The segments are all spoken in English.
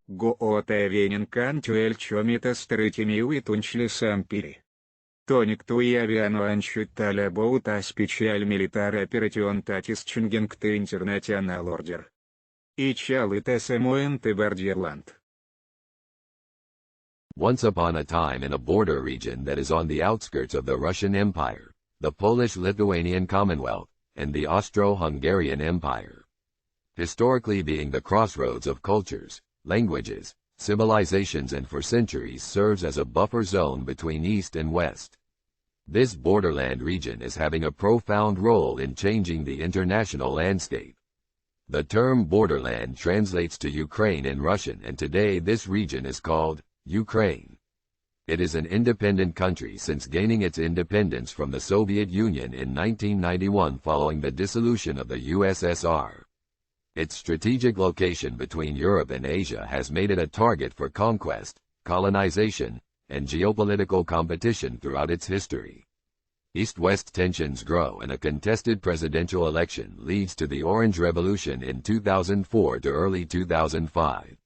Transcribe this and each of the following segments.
Goote vienen cantuel chomitas tritimiu tunchli sampiri. Тоник туявиано анчуталя боута специаль милитар операцион татис чингингты интернационал ордер. И чалит S.M.O Borderland. Once upon a time in a border region that is on the outskirts of the Russian Empire, the Polish-Lithuanian Commonwealth, and the Austro-Hungarian Empire. Historically being the crossroads of cultures, languages, civilizations, and for centuries serves as a buffer zone between East and West. This borderland region is having a profound role in changing the international landscape. The term borderland translates to Ukraine in Russian, and today this region is called Ukraine. It is an independent country since gaining its independence from the Soviet Union in 1991 following the dissolution of the USSR. Its strategic location between Europe and Asia has made it a target for conquest, colonization, and geopolitical competition throughout its history. East-West tensions grow and a contested presidential election leads to the Orange Revolution in 2004 to early 2005.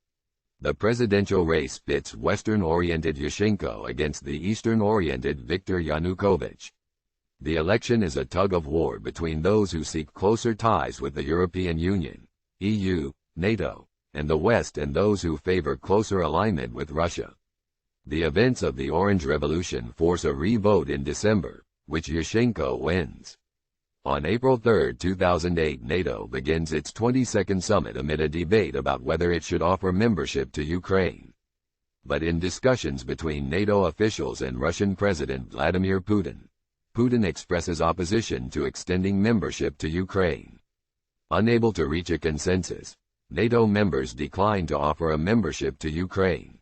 The presidential race pits Western-oriented Yushchenko against the Eastern-oriented Viktor Yanukovych. The election is a tug-of-war between those who seek closer ties with the European Union, EU, NATO, and the West, and those who favor closer alignment with Russia. The events of the Orange Revolution force a re-vote in December, which Yushchenko wins. On April 3, 2008, NATO begins its 22nd summit amid a debate about whether it should offer membership to Ukraine. But in discussions between NATO officials and Russian President Vladimir Putin, Putin expresses opposition to extending membership to Ukraine. Unable to reach a consensus, NATO members declined to offer a membership to Ukraine.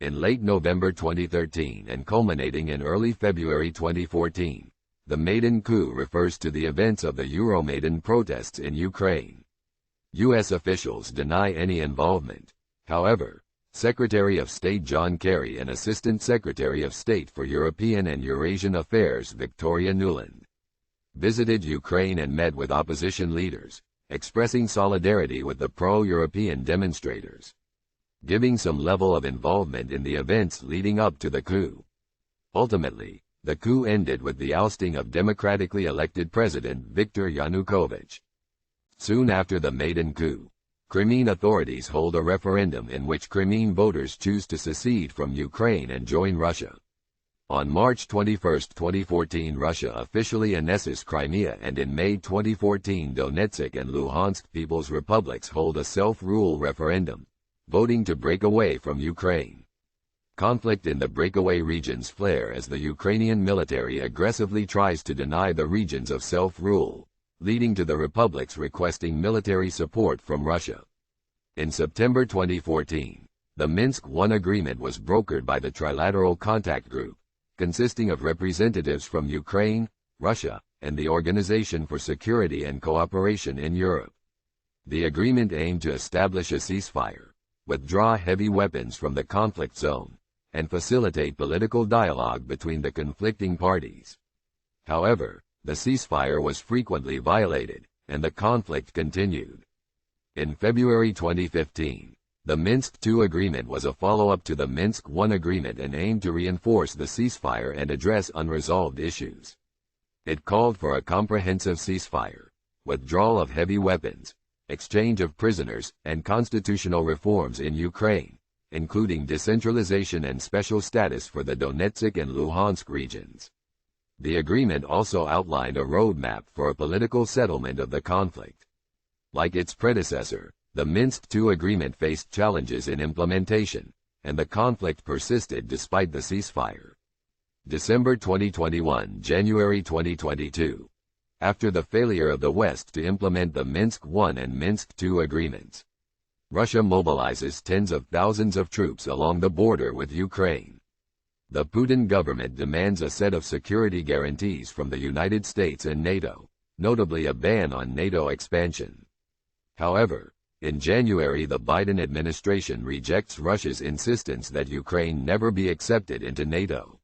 In late November 2013 and culminating in early February 2014, the Maidan coup refers to the events of the Euromaidan protests in Ukraine. U.S. officials deny any involvement. However, Secretary of State John Kerry and Assistant Secretary of State for European and Eurasian Affairs Victoria Nuland visited Ukraine and met with opposition leaders, expressing solidarity with the pro-European demonstrators, giving some level of involvement in the events leading up to the coup. Ultimately, the coup ended with the ousting of democratically elected President Viktor Yanukovych. Soon after the Maidan coup, Crimean authorities hold a referendum in which Crimean voters choose to secede from Ukraine and join Russia. On March 21, 2014, Russia officially annesses Crimea, and in May 2014 Donetsk and Luhansk People's Republics hold a self-rule referendum, voting to break away from Ukraine. Conflict in the breakaway regions flare as the Ukrainian military aggressively tries to deny the regions of self-rule, leading to the republics requesting military support from Russia. In September 2014, the Minsk I agreement was brokered by the Trilateral Contact Group, consisting of representatives from Ukraine, Russia, and the Organization for Security and Cooperation in Europe. The agreement aimed to establish a ceasefire, withdraw heavy weapons from the conflict zone, and facilitate political dialogue between the conflicting parties. However, the ceasefire was frequently violated, and the conflict continued. In February 2015, the Minsk II agreement was a follow-up to the Minsk I agreement and aimed to reinforce the ceasefire and address unresolved issues. It called for a comprehensive ceasefire, withdrawal of heavy weapons, exchange of prisoners, and constitutional reforms in Ukraine, including decentralization and special status for the Donetsk and Luhansk regions. The agreement also outlined a roadmap for a political settlement of the conflict. Like its predecessor, the Minsk II agreement faced challenges in implementation, and the conflict persisted despite the ceasefire. December 2021, January 2022. After the failure of the West to implement the Minsk I and Minsk II agreements, Russia mobilizes tens of thousands of troops along the border with Ukraine. The Putin government demands a set of security guarantees from the United States and NATO, notably a ban on NATO expansion. However, in January the Biden administration rejects Russia's insistence that Ukraine never be accepted into NATO.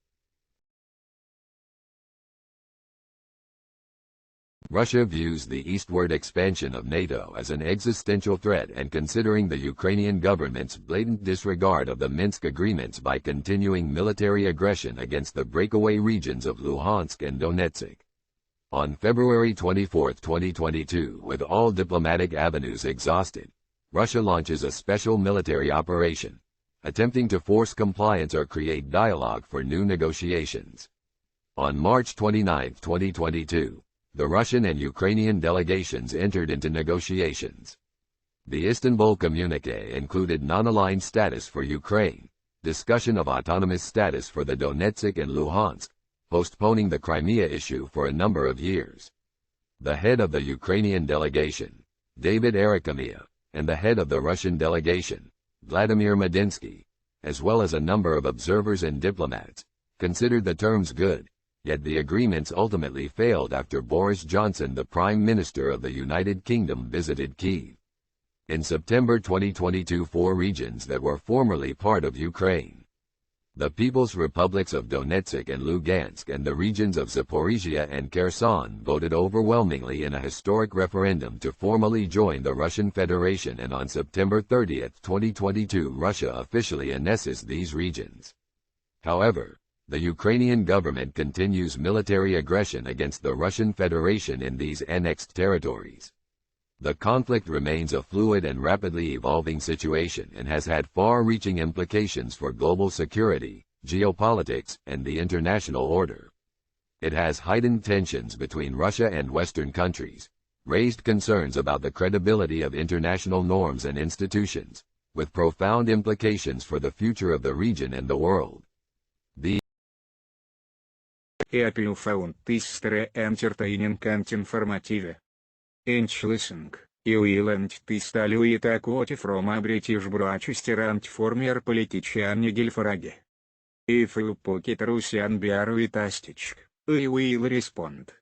Russia views the eastward expansion of NATO as an existential threat, and considering the Ukrainian government's blatant disregard of the Minsk agreements by continuing military aggression against the breakaway regions of Luhansk and Donetsk. On February 24, 2022, with all diplomatic avenues exhausted, Russia launches a special military operation, attempting to force compliance or create dialogue for new negotiations. On March 29, 2022, the Russian and Ukrainian delegations entered into negotiations. The Istanbul communiqué included non-aligned status for Ukraine, discussion of autonomous status for the Donetsk and Luhansk, postponing the Crimea issue for a number of years. The head of the Ukrainian delegation, David Arakhamia, and the head of the Russian delegation, Vladimir Medinsky, as well as a number of observers and diplomats, considered the terms good, yet the agreements ultimately failed after Boris Johnson, the Prime Minister of the United Kingdom, visited Kyiv. In September 2022, 4 regions that were formerly part of Ukraine, the People's Republics of Donetsk and Lugansk and the regions of Zaporizhia and Kherson, voted overwhelmingly in a historic referendum to formally join the Russian Federation, and on September 30, 2022, Russia officially annesses these regions. However, the Ukrainian government continues military aggression against the Russian Federation in these annexed territories. The conflict remains a fluid and rapidly evolving situation and has had far-reaching implications for global security, geopolitics, and the international order. It has heightened tensions between Russia and Western countries, raised concerns about the credibility of international norms and institutions, with profound implications for the future of the region and the world. Apple found this entertaining and informative. Listening, you will and this talue a quote from a British broadcaster and former politician Nigel Farage. If you pocket Russian bear with a stitch, we will respond.